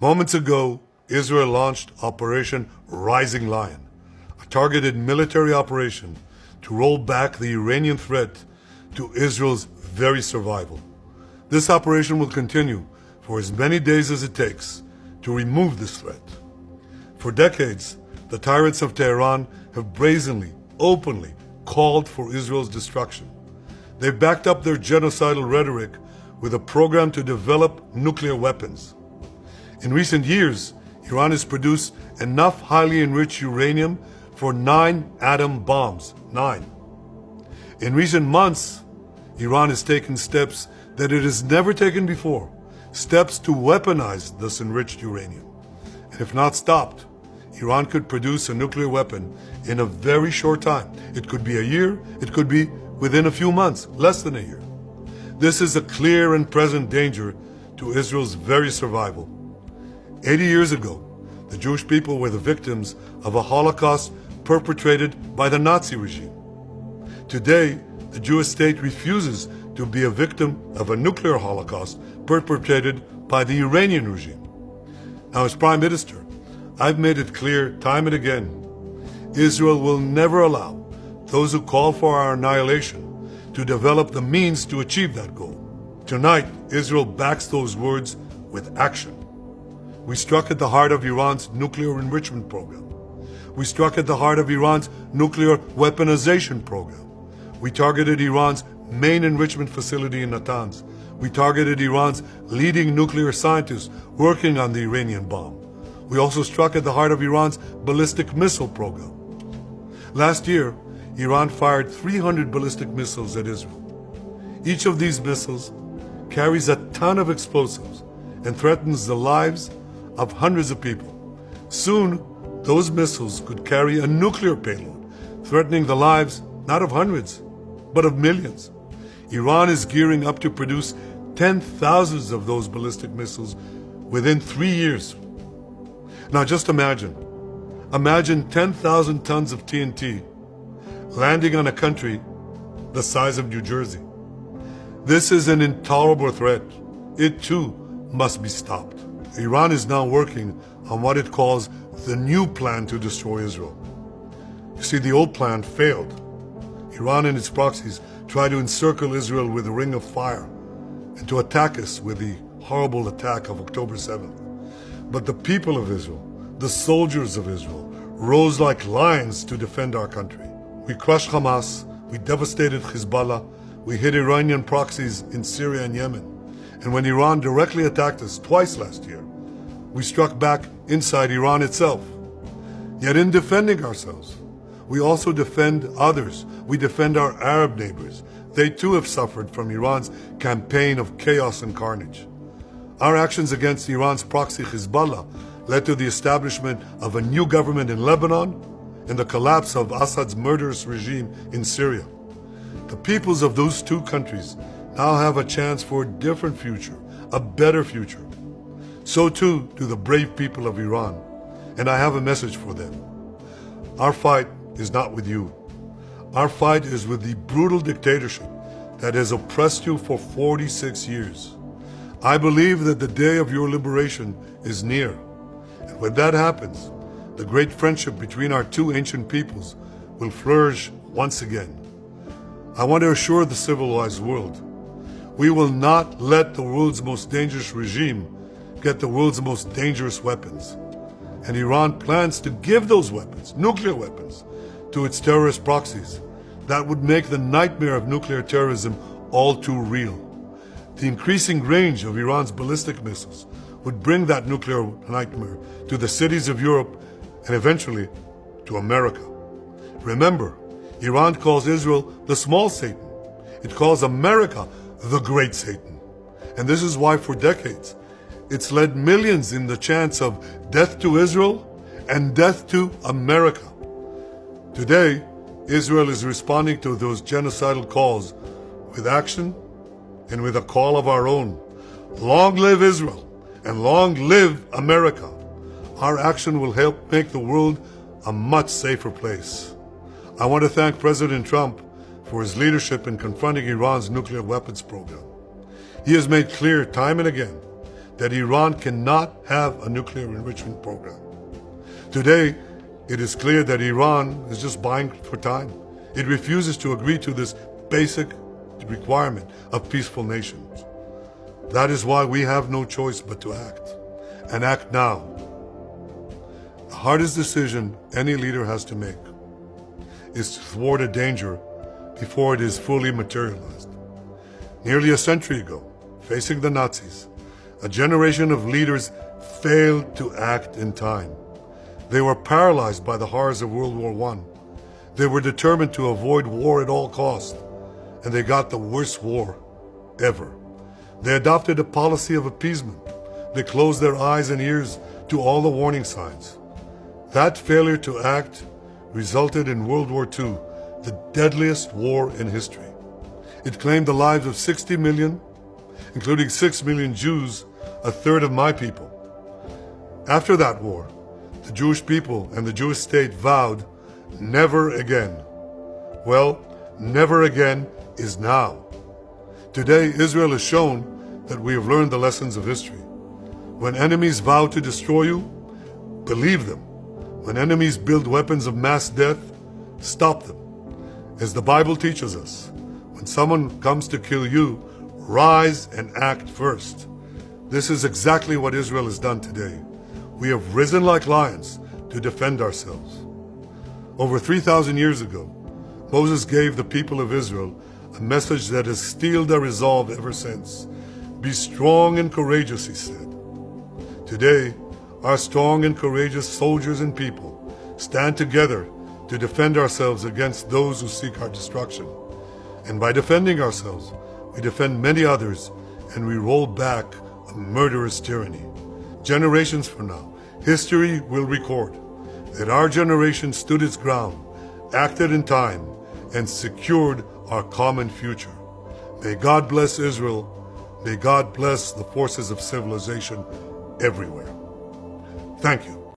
Moments ago, Israel launched Operation Rising Lion, a targeted military operation to roll back the Iranian threat to Israel's very survival. This operation will continue for as many days as it takes to remove this threat. For decades, the tyrants of Tehran have brazenly, openly called for Israel's destruction. They've backed up their genocidal rhetoric with a program to develop nuclear weapons. In recent years, Iran has produced enough highly enriched uranium for 9 atom bombs. 9. In recent months, Iran has taken steps that it has never taken before, steps to weaponize this enriched uranium. And if not stopped, Iran could produce a nuclear weapon in a very short time. It could be a year, it could be within a few months, less than a year. This is a clear and present danger to Israel's very survival. 80 years ago, the Jewish people were the victims of a Holocaust perpetrated by the Nazi regime. Today, the Jewish state refuses to be a victim of a nuclear Holocaust perpetrated by the Iranian regime. Now, as Prime Minister, I've made it clear time and again, Israel will never allow those who call for our annihilation to develop the means to achieve that goal. Tonight, Israel backs those words with action. We struck at the heart of Iran's nuclear enrichment program. We struck at the heart of Iran's nuclear weaponization program. We targeted Iran's main enrichment facility in Natanz. We targeted Iran's leading nuclear scientists working on the Iranian bomb. We also struck at the heart of Iran's ballistic missile program. Last year, Iran fired 300 ballistic missiles at Israel. Each of these missiles carries a ton of explosives and threatens the lives of hundreds of people. Soon, those missiles could carry a nuclear payload, threatening the lives not of hundreds, but of millions. Iran is gearing up to produce 10,000s of those ballistic missiles within 3 years. Now just imagine 10,000 tons of TNT landing on a country the size of New Jersey. This is an intolerable threat. It too must be stopped. Iran is now working on what it calls the new plan to destroy Israel. You see, the old plan failed. Iran and its proxies tried to encircle Israel with a ring of fire and to attack us with the horrible attack of October 7th. But the people of Israel, the soldiers of Israel, rose like lions to defend our country. We crushed Hamas, we devastated Hezbollah, we hit Iranian proxies in Syria and Yemen. And when Iran directly attacked us twice last year, we struck back inside Iran itself. Yet in defending ourselves, we also defend others. We defend our Arab neighbors. They too have suffered from Iran's campaign of chaos and carnage. Our actions against Iran's proxy Hezbollah led to the establishment of a new government in Lebanon and the collapse of Assad's murderous regime in Syria. The peoples of those two countries now have a chance for a different future, a better future. So too do the brave people of Iran, and I have a message for them. Our fight is not with you. Our fight is with the brutal dictatorship that has oppressed you for 46 years. I believe that the day of your liberation is near. And when that happens, the great friendship between our two ancient peoples will flourish once again. I want to assure the civilized world, we will not let the world's most dangerous regime get the world's most dangerous weapons. And Iran plans to give those weapons, nuclear weapons, to its terrorist proxies. That would make the nightmare of nuclear terrorism all too real. The increasing range of Iran's ballistic missiles would bring that nuclear nightmare to the cities of Europe and eventually to America. Remember, Iran calls Israel the small Satan. It calls America the great Satan. And this is why for decades, it's led millions in the chants of death to Israel and death to America. Today, Israel is responding to those genocidal calls with action and with a call of our own. Long live Israel and long live America. Our action will help make the world a much safer place. I want to thank President Trump for his leadership in confronting Iran's nuclear weapons program. He has made clear time and again that Iran cannot have a nuclear enrichment program. Today, it is clear that Iran is just buying for time. It refuses to agree to this basic requirement of peaceful nations. That is why we have no choice but to act, and act now. The hardest decision any leader has to make is to thwart a danger before it is fully materialized. Nearly a century ago, facing the Nazis, a generation of leaders failed to act in time. They were paralyzed by the horrors of World War I. They were determined to avoid war at all costs, and they got the worst war ever. They adopted a policy of appeasement. They closed their eyes and ears to all the warning signs. That failure to act resulted in World War II, the deadliest war in history. It claimed the lives of 60 million, including 6 million Jews, a third of my people. After that war, the Jewish people and the Jewish state vowed, never again. Well, never again is now. Today, Israel has shown that we have learned the lessons of history. When enemies vow to destroy you, believe them. When enemies build weapons of mass death, stop them. As the Bible teaches us, when someone comes to kill you, rise and act first. This is exactly what Israel has done today. We have risen like lions to defend ourselves. Over 3,000 years ago, Moses gave the people of Israel a message that has steeled their resolve ever since. Be strong and courageous, he said. Today, our strong and courageous soldiers and people stand together to defend ourselves against those who seek our destruction. And by defending ourselves, we defend many others, and we roll back a murderous tyranny. Generations from now, history will record that our generation stood its ground, acted in time, and secured our common future. May God bless Israel. May God bless the forces of civilization everywhere. Thank you.